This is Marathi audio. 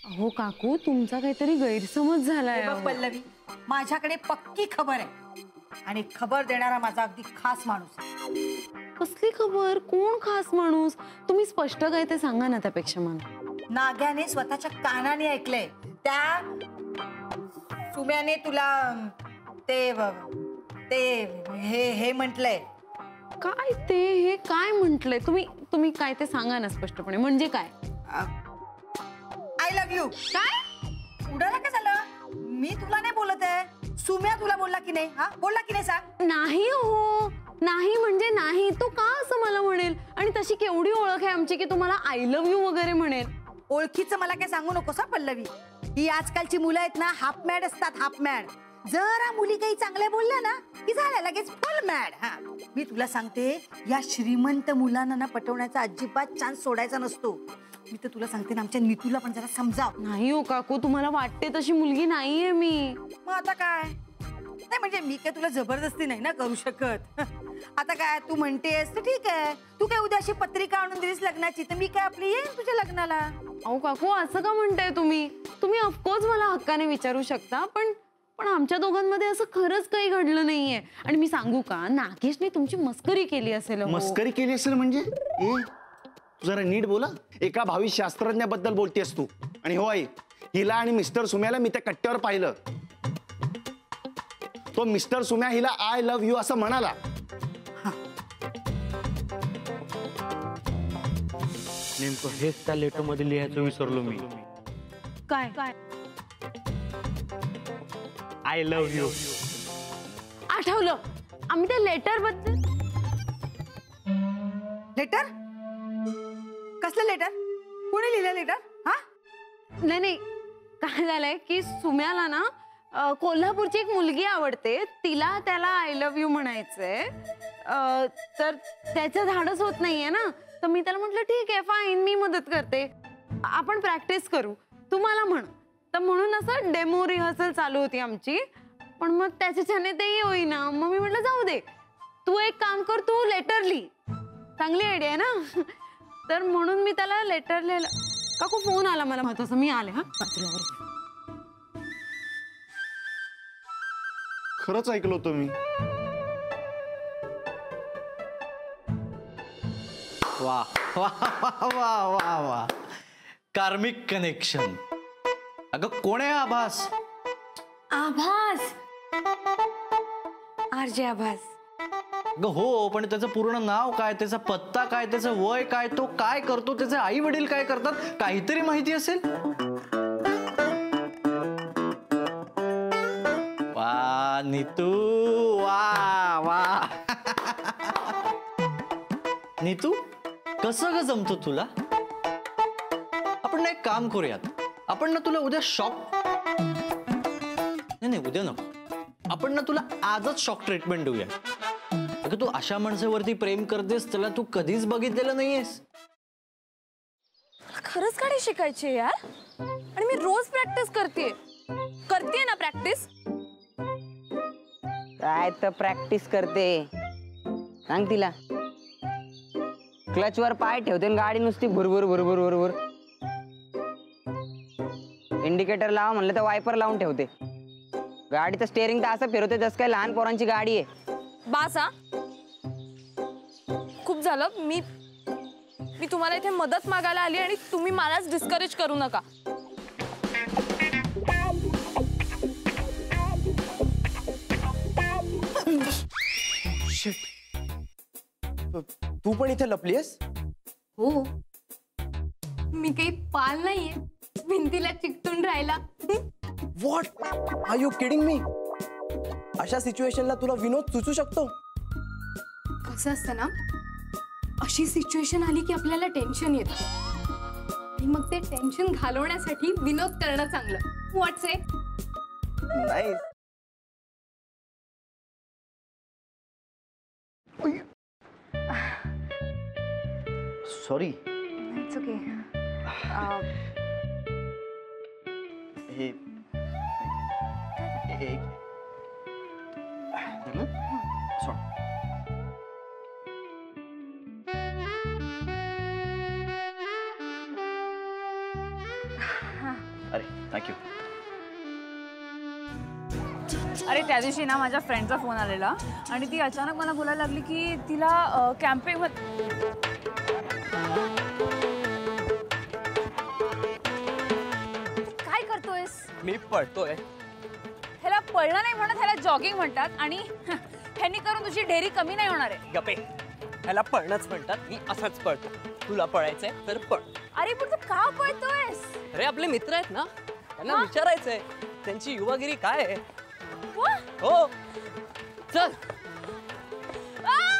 अहो काकू, तुमचा काहीतरी गैरसमज झालाय. बघ पल्लवी, माझ्याकडे पक्की खबर आहे आणि खबर देणारा माझा अगदी खास माणूस आहे. कसली खबर? कोण खास माणूस? तुम्ही स्पष्ट काय ते सांगा ना त्यापेक्षा मला. नाग्याने स्वतःच्या कानाने ऐकलंय. त्या सुम्याने तुला ते ते हे म्हटलंय. काय ते? हे काय म्हंटलंय? तुम्ही काय ते सांगा ना स्पष्टपणे. म्हणजे काय? I love you. काय? उडाला काय झालं? मी तुला नाही बोलत आहे. सुम्या तुला बोलला की नाही? हा, बोलला की नाही सांग? नाही हो, नाही म्हणजे नाही. तो का असं मला म्हणेल? आणि तशी केवढी ओळख आहे आमची की तुम्हाला आय लव्ह यू वगैरे म्हणेल? ओळखीचं मला काय सांगू नकोस हा पल्लवी. ही आजकालची मुलं आहेत ना, हाफ मॅड असतात, हाफ मॅड. जरा मुली काही चांगल्या बोलल्या ना की झालं लगेच फुल मॅड. हा, मी तुला सांगते, या श्रीमंत मुलांना ना पटवण्याचा अजिबात चान्स सोडायचा नसतो. मी तर तुला सांगते ना, आमच्या नीतूला पण जरा समजाव. नाही हो काकू, तुम्हाला वाटते तशी मुलगी नाहीये मी. मग आता काय? नाही म्हणजे मी काय तुला जबरदस्ती नाही ना करू शकत. आता काय तू म्हणतेस तर ठीक आहे. तू काय उद्या अशी पत्रिका आणून दिलीस लग्नाची तर मी काय आपली येईन तुझ्या लग्नाला. अहो काकू, असं का म्हणताय तुम्ही? तुम्ही ऑफकोर्स मला हक्काने विचारू शकता, पण आमच्या दोघांमध्ये असं खरंच काही घडलं नाहीये. आणि मी सांगू का, नागेशने तुमची मस्करी केली असेल. मस्करी केली असेल म्हणजे? तू जरा नीट बोला. एका भावी शास्त्रज्ञाबद्दल बोलतेस तू. आणि हो आई, हिला आणि मिस्टर सुम्याला मी त्या कट्ट्यावर पाहिलं. तो मिस्टर सुम्या हिला आय लव्ह यू असं म्हणाला. नेमकं हेच त्या लेटर मध्ये लिहायचं विसरलो मी. काय काय? I love you. आठवलं, आम्ही त्या लेटर बद्दल. लेटर? कसलं लेटर? कोणी लिहिलं लेटर? हा, नाही, काय झालंय की सुम्याला ना कोल्हापूरची एक मुलगी आवडते. तिला त्याला आय लव्ह यू म्हणायचंय. तर त्याचं धाडस होत नाहीये ना, तर मी त्याला म्हटलं ठीक आहे फाईन, मी मदत करते, आपण प्रॅक्टिस करू, तुम्हाला म्हण. तर म्हणून असं डेमो रिहर्सल चालू होती आमची. पण मग त्याच्याने तेही होईना. मग मी म्हटलं जाऊ दे, तू एक काम कर, तू लेटर लिही. चांगली आयडिया आहे ना. तर म्हणून मी त्याला लेटर लिहिलं. काकू फोन आला मला महत्वाचा, मी आले. हा, खरंच ऐकलं होतं मी. वा वा वा वा वा, कार्मिक कनेक्शन. अगं कोण आहे आभास? आभास, आरजे आभास. अगं हो, पण त्याचं पूर्ण नाव काय, त्याचा पत्ता काय, त्याचं वय काय, तो काय करतो, त्याचे आई वडील काय करतात, काहीतरी माहिती असेल. वा नीतू, वा वा. नीतू, कसं ग जमतो तुला? आपण ना एक काम करूयात, आपण ना तुला उद्या शॉक, नाही उद्या नको, आपण ना तुला आजच शॉक ट्रीटमेंट देऊया. अगं तू अशा माणसावरती प्रेम करतेस, त्याला तू कधीच बघितलेलं नाहीयेस. खरंच गाडी शिकायची यार, आणि मी रोज प्रॅक्टिस करते ना प्रॅक्टिस. काय तर प्रॅक्टिस करते, सांग तिला. क्लच वर पाय ठेवते आणि गाडी नुसती भुरभुर भुरभुर भुरभुर. इंडिकेटर लावा म्हणलं तर वायपर लावून ठेवते. गाडीचं स्टेअरिंग तर असं फिरवते जसं काय लहान पोरांची गाडी आहे. बास हा, खूप झालं. मी तुम्हाला इथे मदत मागायला आली आणि तुम्ही मलाच डिस्करेज करू नका. तू पण इथे लपलीयस? हो, मी काही पाल नाहीये भिंतीला चिकटून राहिला. What are you kidding me? अशा सिच्युएशनला तुला विनोद सुचू शकतो? कसं असतं ना, अशी सिच्युएशन आली की आपल्याला टेन्शन येतं आणि मग ते टेन्शन घालवण्यासाठी विनोद करणं चांगलं. व्हॉट्स इट? नाही. सॉरी. It's okay. हे अरे थँक्यू. अरे त्या दिवशी ना माझ्या फ्रेंडचा फोन आलेला आणि ती अचानक मला बोलायला लागली की तिला कॅम्पिंग काय करतोयस? मी पळतोय. ह्याला पळणं नाही म्हणत, ह्याला जॉगिंग म्हणतात आणि ह्यांनी करून तुझी ढेरी कमी नाही होणार आहे. गपे, ह्याला पळणंच म्हणतात. मी असंच पळतो. तुला पळायचंय तर पळ. अरे पण तू का पळतोयस? अरे आपले मित्र आहेत ना, त्यांना विचारायचंय त्यांची युवागिरी काय आहे. वा! हो चल. आ!